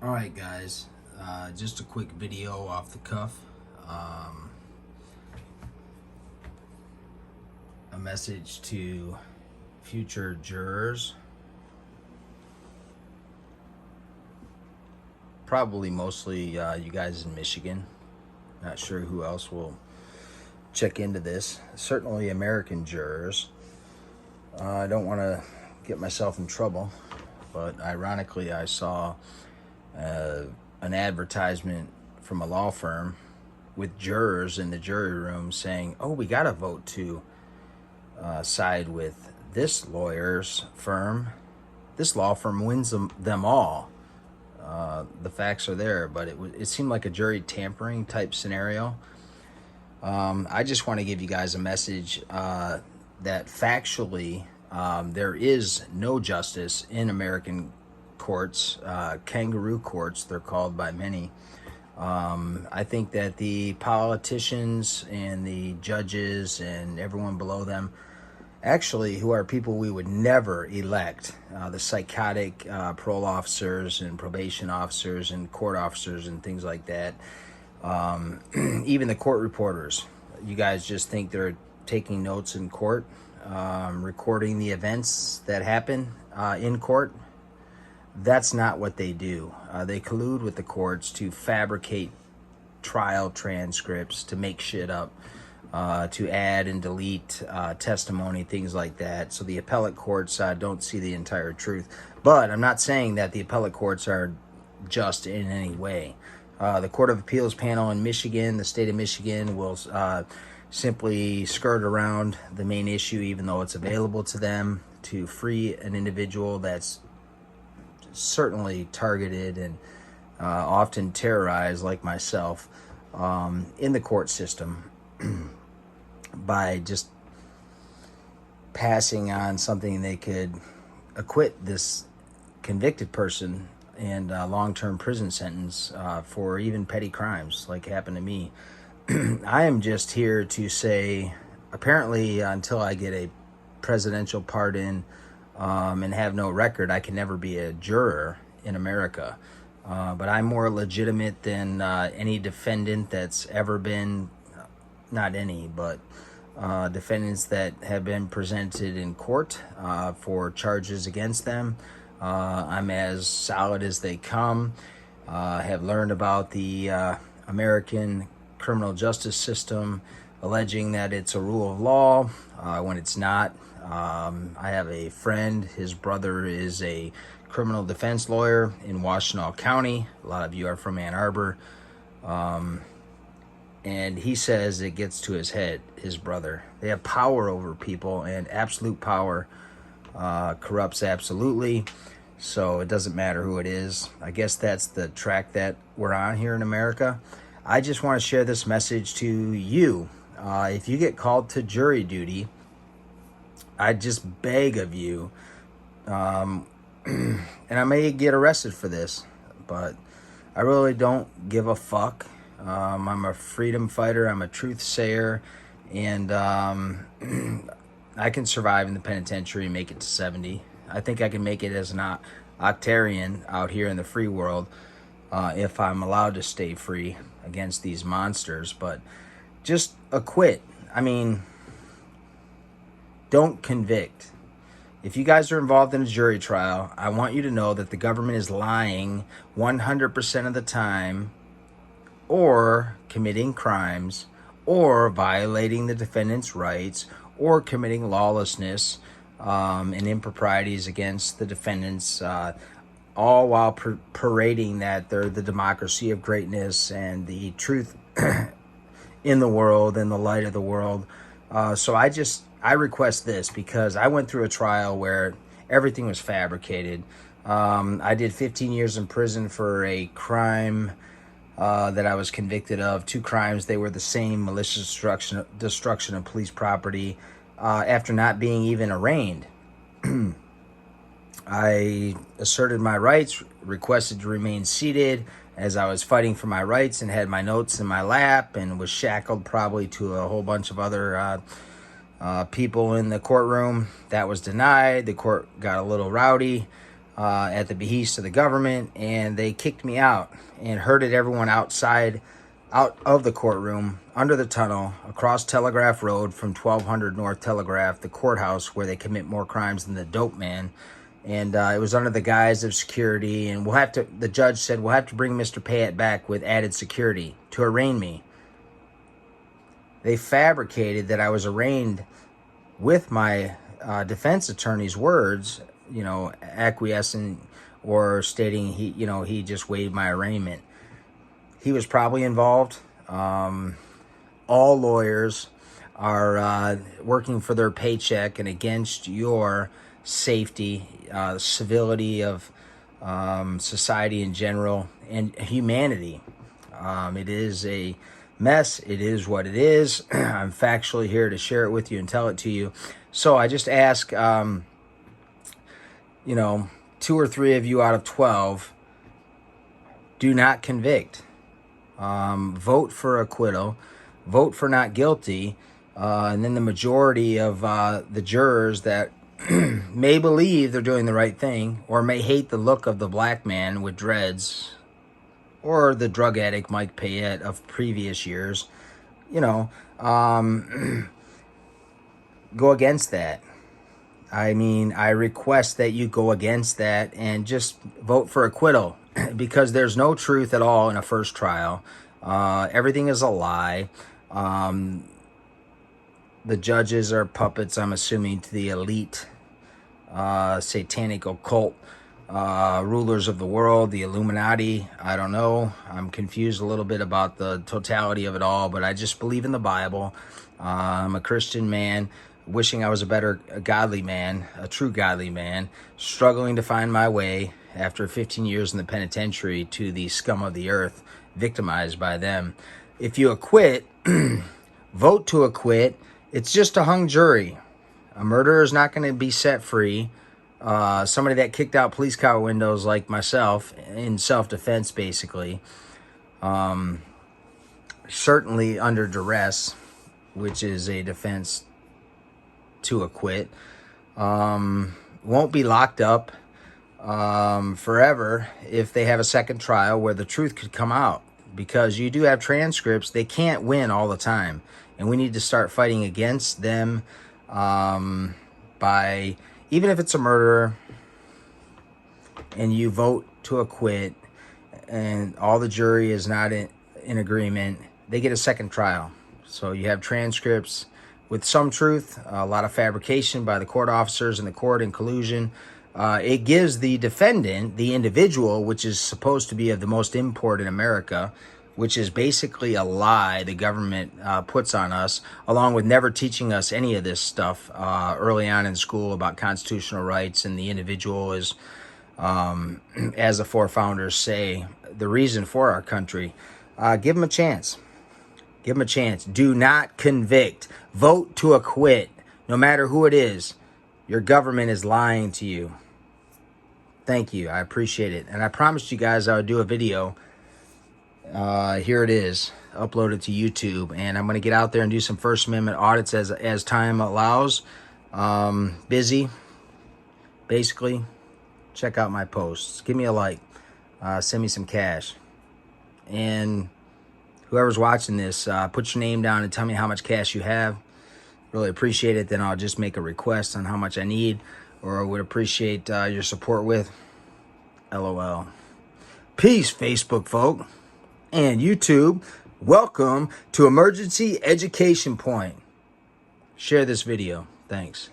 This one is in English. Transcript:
Alright guys, just a quick video off the cuff. A message to future jurors. Probably mostly you guys in Michigan. Not sure who else will check into this. Certainly American jurors. I don't want to get myself in trouble, but ironically I saw an advertisement from a law firm with jurors in the jury room saying, oh, we got to vote to side with this lawyer's firm. This law firm wins them all. The facts are there, but it seemed like a jury tampering type scenario. I just want to give you guys a message that factually there is no justice in American courts, kangaroo courts, they're called by many. I think that the politicians and the judges and everyone below them, actually, who are people we would never elect, the psychotic parole officers and probation officers and court officers and things like that, even the court reporters, you guys just think they're taking notes in court, recording the events that happen in court. That's not what they do. They collude with the courts to fabricate trial transcripts, to make shit up, to add and delete testimony, things like that. So the appellate courts don't see the entire truth. But I'm not saying that the appellate courts are just in any way. The Court of Appeals panel in Michigan, the state of Michigan, will simply skirt around the main issue, even though it's available to them to free an individual that's certainly targeted and often terrorized, like myself, in the court system by just passing on something they could acquit this convicted person and long-term prison sentence for even petty crimes like happened to me. I am just here to say, apparently until I get a presidential pardon and have no record, I can never be a juror in America. But I'm more legitimate than any defendant that's ever been, not any, but defendants that have been presented in court for charges against them. I'm as solid as they come. Have learned about the American criminal justice system, alleging that it's a rule of law when it's not. I have a friend, his brother is a criminal defense lawyer in Washtenaw County. A lot of you are from Ann Arbor. And he says it gets to his head, his brother. They have power over people, and absolute power corrupts absolutely. So it doesn't matter who it is. I guess that's the track that we're on here in America. I just want to share this message to you. If you get called to jury duty, I just beg of you, and I may get arrested for this, but I really don't give a fuck. I'm a freedom fighter, I'm a truth sayer, and I can survive in the penitentiary and make it to 70. I think I can make it as an octarian out here in the free world if I'm allowed to stay free against these monsters. But just acquit. I mean, don't convict. If you guys are involved in a jury trial, I want you to know that the government is lying 100% of the time, or committing crimes, or violating the defendant's rights, or committing lawlessness and improprieties against the defendants, all while parading that they're the democracy of greatness and the truth in the world and the light of the world. So I request this because I went through a trial where everything was fabricated. I did 15 years in prison for a crime that I was convicted of. 2 crimes, they were the same: malicious destruction of police property, after not being even arraigned. I asserted my rights, requested to remain seated as I was fighting for my rights, and had my notes in my lap, and was shackled probably to a whole bunch of other people in the courtroom. That was denied. The court got a little rowdy. at the behest of the government, and they kicked me out and herded everyone out of the courtroom, under the tunnel, across Telegraph Road from 1200 North Telegraph, the courthouse where they commit more crimes than the dope man. And it was under the guise of security, and the judge said, we'll have to bring Mr. Payette back with added security to arraign me. They fabricated that I was arraigned with my defense attorney's words, acquiescing or stating he just waived my arraignment. He was probably involved. All lawyers are working for their paycheck and against your safety, civility of society in general, and humanity. It is a mess. It is what it is. I'm factually here to share it with you and tell it to you. So I just ask, 2 or 3 of you out of 12, do not convict. Vote for acquittal, vote for not guilty, and then the majority of the jurors that may believe they're doing the right thing, or may hate the look of the black man with dreads, or the drug addict Mike Payette of previous years, go against that. I mean, I request that you go against that and just vote for acquittal, because there's no truth at all in a first trial. Everything is a lie. The judges are puppets, I'm assuming, to the elite satanic occult rulers of the world, the Illuminati. I don't know. I'm confused a little bit about the totality of it all, but I just believe in the Bible. I'm a Christian man, wishing I was a godly man, a true godly man, struggling to find my way after 15 years in the penitentiary to the scum of the earth, victimized by them. If you acquit, vote to acquit. It's just a hung jury. A murderer is not going to be set free. Somebody that kicked out police car windows like myself in self-defense, basically, certainly under duress, which is a defense to acquit, won't be locked up forever if they have a second trial where the truth could come out, because you do have transcripts. They can't win all the time, and we need to start fighting against them by, even if it's a murderer and you vote to acquit and all the jury is not in agreement, they get a second trial. So you have transcripts with some truth, a lot of fabrication by the court officers in the court and collusion. It gives the defendant, the individual, which is supposed to be of the most import in America, which is basically a lie the government puts on us, along with never teaching us any of this stuff early on in school about constitutional rights, and the individual is, as the four founders say, the reason for our country. Give them a chance. Give them a chance. Do not convict. Vote to acquit. No matter who it is, your government is lying to you. Thank you. I appreciate it. And I promised you guys I would do a video. Here it is, uploaded to YouTube. And I'm going to get out there and do some First Amendment audits as time allows. Busy. Basically, check out my posts. Give me a like. Send me some cash. And whoever's watching this, put your name down and tell me how much cash you have. Really appreciate it. Then I'll just make a request on how much I need, or would appreciate your support with. LOL. Peace, Facebook folk and YouTube. Welcome to Emergency Education Point. Share this video. Thanks.